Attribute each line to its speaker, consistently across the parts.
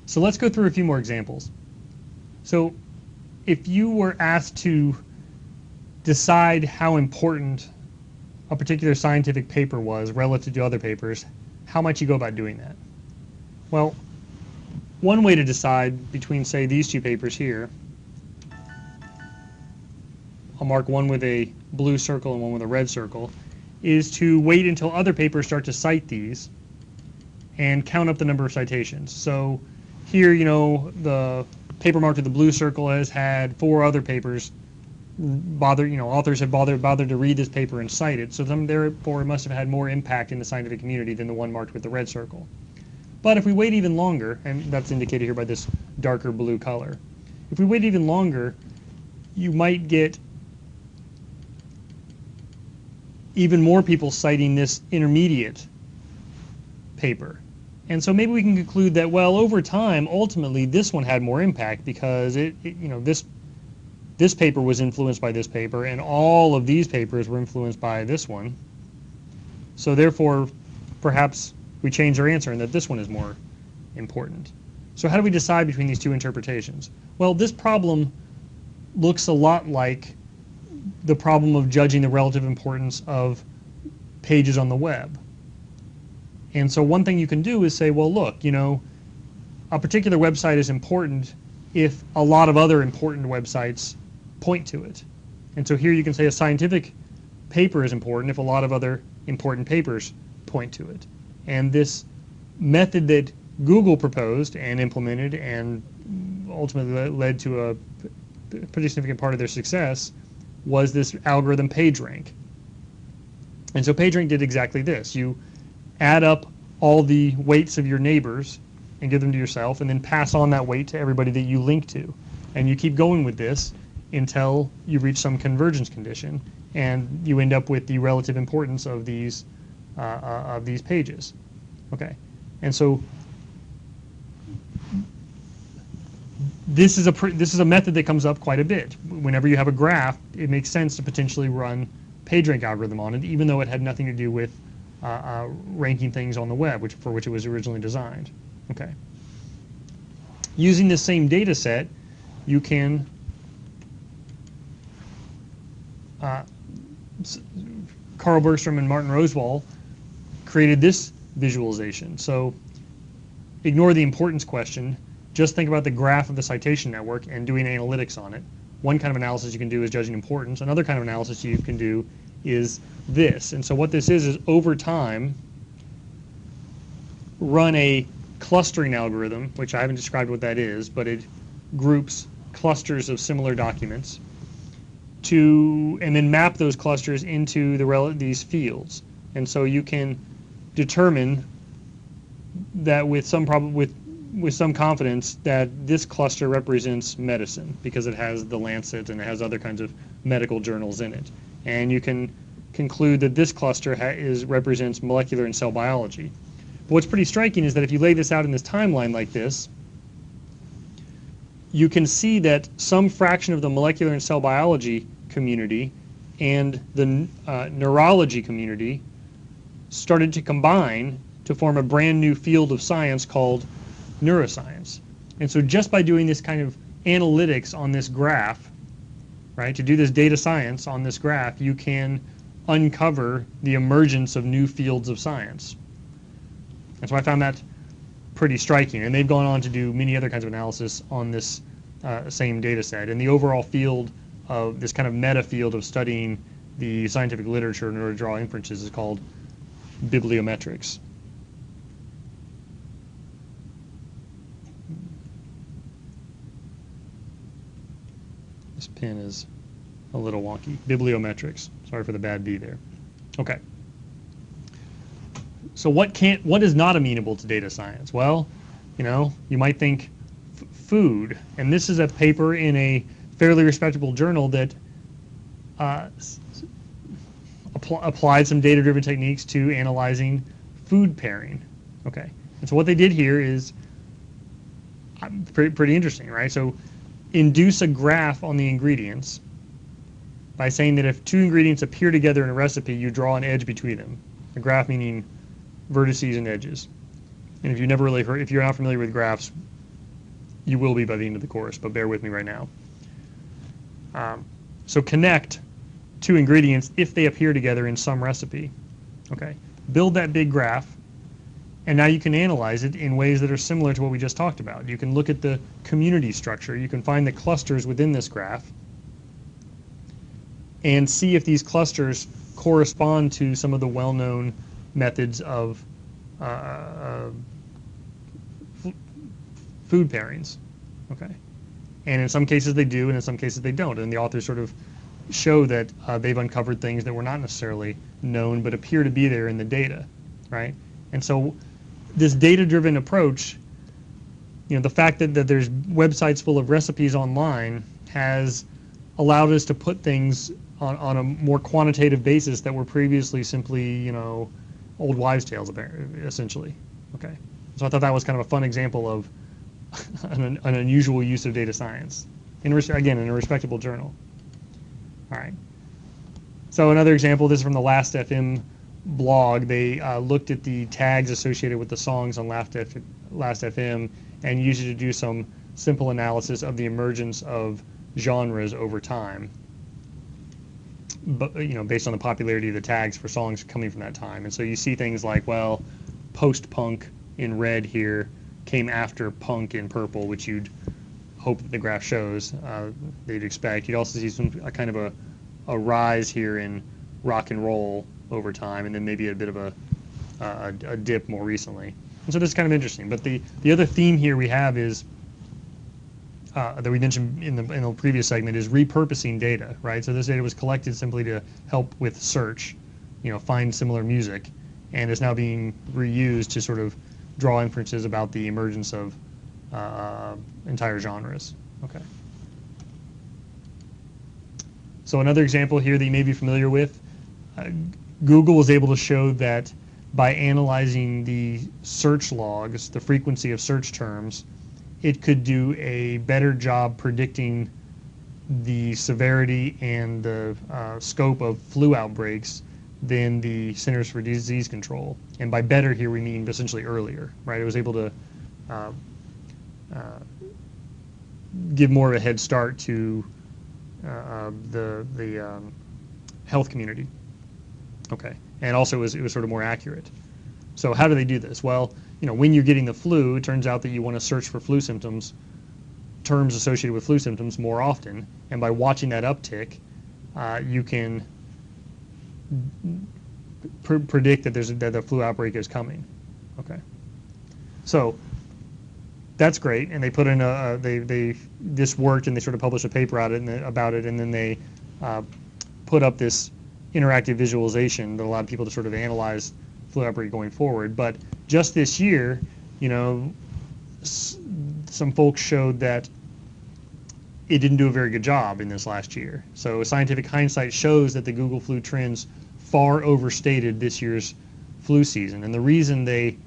Speaker 1: So let's go through a few more examples. So if you were asked to decide how important a particular scientific paper was relative to other papers, how might you go about doing that? Well, one way to decide between, say, these two papers here, I'll mark one with a blue circle and one with a red circle, is to wait until other papers start to cite these and count up the number of citations. So here, the paper marked with the blue circle has had 4 other papers authors have bothered to read this paper and cite it, so therefore it must have had more impact in the scientific community than the one marked with the red circle. But if we wait even longer, and that's indicated here by this darker blue color, if we wait even longer, you might get even more people citing this intermediate paper. And so maybe we can conclude that, well, over time, ultimately, this one had more impact because this paper was influenced by this paper, and all of these papers were influenced by this one. So therefore, perhaps we change our answer and that this one is more important. So how do we decide between these two interpretations? Well, this problem looks a lot like the problem of judging the relative importance of pages on the web. And so one thing you can do is say, well, look, a particular website is important if a lot of other important websites point to it. And so here you can say a scientific paper is important if a lot of other important papers point to it. And this method that Google proposed and implemented and ultimately led to a pretty significant part of their success was this algorithm PageRank. And so PageRank did exactly this. You add up all the weights of your neighbors and give them to yourself, and then pass on that weight to everybody that you link to. And you keep going with this until you reach some convergence condition, and you end up with the relative importance of these pages. Okay, and so this is a method that comes up quite a bit. Whenever you have a graph, it makes sense to potentially run PageRank algorithm on it, even though it had nothing to do with ranking things on the web, for which it was originally designed. Okay. Using this same data set, you can Carl Bergstrom and Martin Roswell created this visualization. So ignore the importance question. Just think about the graph of the citation network and doing analytics on it. One kind of analysis you can do is judging importance. Another kind of analysis you can do is this. And so what this is over time, run a clustering algorithm, which I haven't described what that is, but it groups clusters of similar documents and then map those clusters into these fields. And so you can determine that with some confidence that this cluster represents medicine because it has the Lancet and it has other kinds of medical journals in it. And you can conclude that this cluster represents molecular and cell biology. But what's pretty striking is that if you lay this out in this timeline like this, you can see that some fraction of the molecular and cell biology community and the neurology community started to combine to form a brand new field of science called neuroscience. And so just by doing this kind of analytics on this graph, right, to do this data science on this graph, you can uncover the emergence of new fields of science. And so I found that pretty striking. And they've gone on to do many other kinds of analysis on this same data set. And the overall field of this kind of meta field of studying the scientific literature in order to draw inferences is called bibliometrics. This pen is a little wonky. Bibliometrics. Sorry for the bad B there. Okay. So what is not amenable to data science? Well, you might think food, and this is a paper in a fairly respectable journal that applied some data-driven techniques to analyzing food pairing. Okay, and so what they did here is pretty interesting, right? So induce a graph on the ingredients by saying that if two ingredients appear together in a recipe, you draw an edge between them. A graph meaning vertices and edges. And if you're not familiar with graphs, You will be by the end of the course, but bear with me right now. So connect two ingredients if they appear together in some recipe. Okay, build that big graph, and now you can analyze it in ways that are similar to what we just talked about. You can look at the community structure. You can find the clusters within this graph and see if these clusters correspond to some of the well-known methods of food pairings. Okay, and in some cases they do, and in some cases they don't. And the authors sort of show that they've uncovered things that were not necessarily known but appear to be there in the data, right? And so this data-driven approach, the fact that there's websites full of recipes online has allowed us to put things on a more quantitative basis that were previously simply, old wives' tales, essentially. Okay, so I thought that was kind of a fun example of an unusual use of data science, again, in a respectable journal. All right. So another example, this is from the Last.fm blog. They looked at the tags associated with the songs on Last.fm and used it to do some simple analysis of the emergence of genres over time, but based on the popularity of the tags for songs coming from that time. And so you see things like, well, post-punk in red here came after punk in purple, which you'd hope that the graph shows, they'd expect. You'd also see some kind of a rise here in rock and roll over time, and then maybe a bit of a dip more recently. And so this is kind of interesting. But the other theme here we have is that we mentioned in the previous segment is repurposing data, right? So this data was collected simply to help with search, find similar music, and is now being reused to sort of draw inferences about the emergence of entire genres. Okay. So another example here that you may be familiar with, Google was able to show that by analyzing the search logs, the frequency of search terms, it could do a better job predicting the severity and the scope of flu outbreaks than the Centers for Disease Control. And by better here we mean essentially earlier, right? It was able to give more of a head start to the health community. Okay, and also it was sort of more accurate. So how do they do this? Well, when you're getting the flu, it turns out that you want to search for flu symptoms, terms associated with flu symptoms more often, and by watching that uptick, you can predict that that the flu outbreak is coming. Okay, so that's great, and they put in this worked, and they sort of published a paper about it, and then they put up this interactive visualization that allowed people to sort of analyze flu outbreak going forward. But just this year, some folks showed that it didn't do a very good job in this last year. So scientific hindsight shows that the Google flu trends far overstated this year's flu season. And the reason they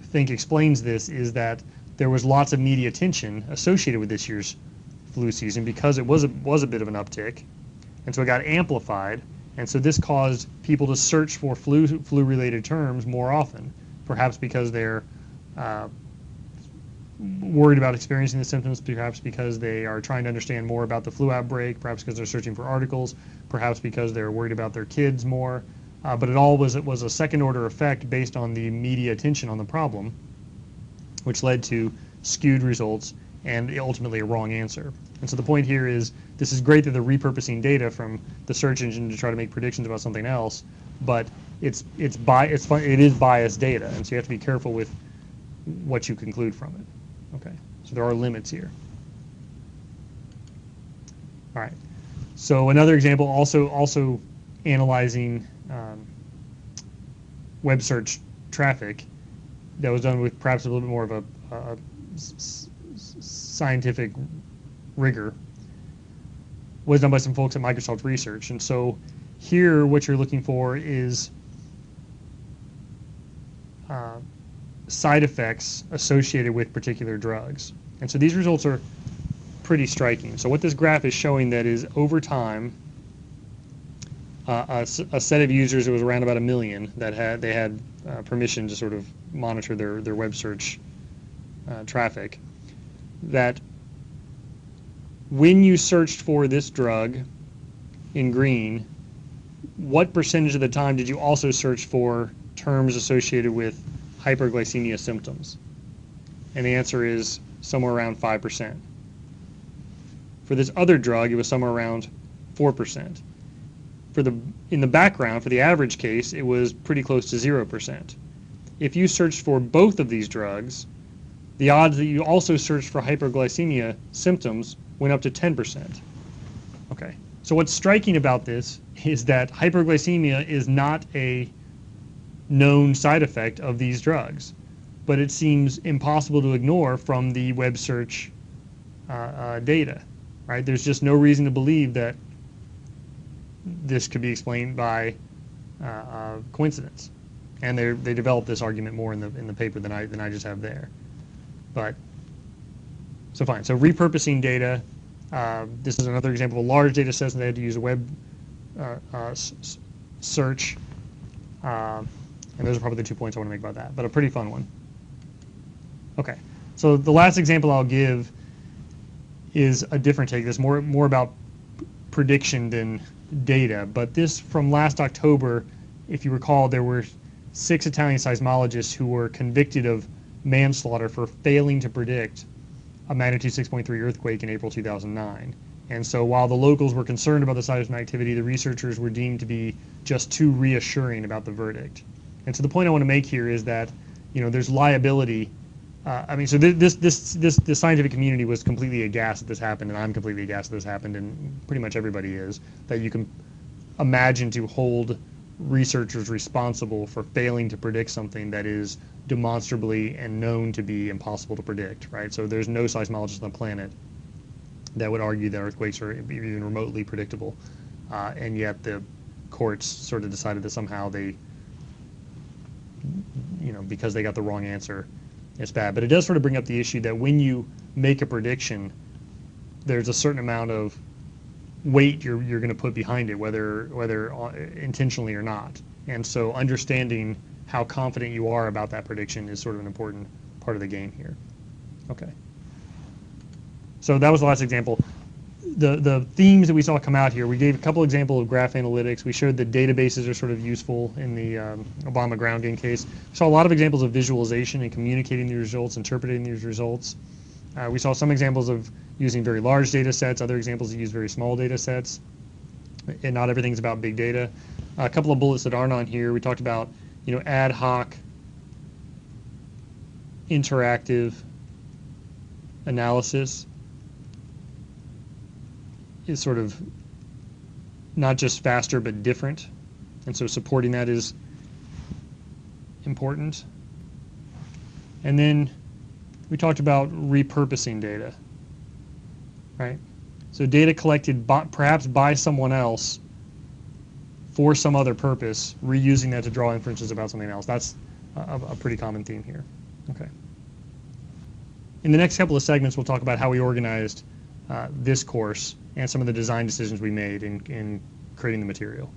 Speaker 1: think explains this is that there was lots of media attention associated with this year's flu season because it was a bit of an uptick, and so it got amplified, and so this caused people to search for flu-related terms more often, perhaps because they're worried about experiencing the symptoms, perhaps because they are trying to understand more about the flu outbreak, perhaps because they're searching for articles, perhaps because they're worried about their kids more. But it all was a second-order effect based on the media attention on the problem, which led to skewed results and ultimately a wrong answer. And so the point here is this is great that they're repurposing data from the search engine to try to make predictions about something else, but it is biased data, and so you have to be careful with what you conclude from it. Okay, so there are limits here. All right. So another example, also analyzing web search traffic that was done with perhaps a little bit more of a scientific rigor, was done by some folks at Microsoft Research. And so here what you're looking for is side effects associated with particular drugs. And so these results are pretty striking. So what this graph is showing that is over time, a set of users, it was around about 1 million, that had permission to sort of monitor their web search traffic, that when you searched for this drug in green, what percentage of the time did you also search for terms associated with hyperglycemia symptoms? And the answer is somewhere around 5%. For this other drug, it was somewhere around 4%. In the background, for the average case, it was pretty close to 0%. If you searched for both of these drugs, the odds that you also searched for hyperglycemia symptoms went up to 10%. Okay, so what's striking about this is that hyperglycemia is not a known side effect of these drugs, but it seems impossible to ignore from the web search data, right? There's just no reason to believe that this could be explained by coincidence, and they developed this argument more in the paper than I just have there. But so fine. So repurposing data. This is another example of a large data set, and they had to use a web search. And those are probably the 2 points I want to make about that, but a pretty fun one. Okay, so the last example I'll give is a different take. This more about prediction than data, but this from last October, if you recall, there were 6 Italian seismologists who were convicted of manslaughter for failing to predict a magnitude 6.3 earthquake in April 2009. And so while the locals were concerned about the seismic activity, the researchers were deemed to be just too reassuring about the verdict. And so the point I want to make here is that, there's liability. I mean, so this scientific community was completely aghast that this happened, and I'm completely aghast that this happened, and pretty much everybody is, that you can imagine to hold researchers responsible for failing to predict something that is demonstrably and known to be impossible to predict, right? So there's no seismologist on the planet that would argue that earthquakes are even remotely predictable, and yet the courts sort of decided that somehow they, because they got the wrong answer, it's bad. But it does sort of bring up the issue that when you make a prediction, there's a certain amount of weight you're going to put behind it, whether intentionally or not. And so understanding how confident you are about that prediction is sort of an important part of the game here. Okay. So that was the last example. The themes that we saw come out here, we gave a couple examples of graph analytics. We showed that databases are sort of useful in the Obama ground game case. We saw a lot of examples of visualization and communicating the results, interpreting these results. We saw some examples of using very large data sets, other examples that use very small data sets, and not everything's about big data. A couple of bullets that aren't on here, we talked about ad hoc, interactive analysis is sort of not just faster but different, and so supporting that is important. And then we talked about repurposing data, right? So data collected perhaps by someone else for some other purpose, reusing that to draw inferences about something else. That's a pretty common theme here. Okay. In the next couple of segments, we'll talk about how we organized this course and some of the design decisions we made in creating the material.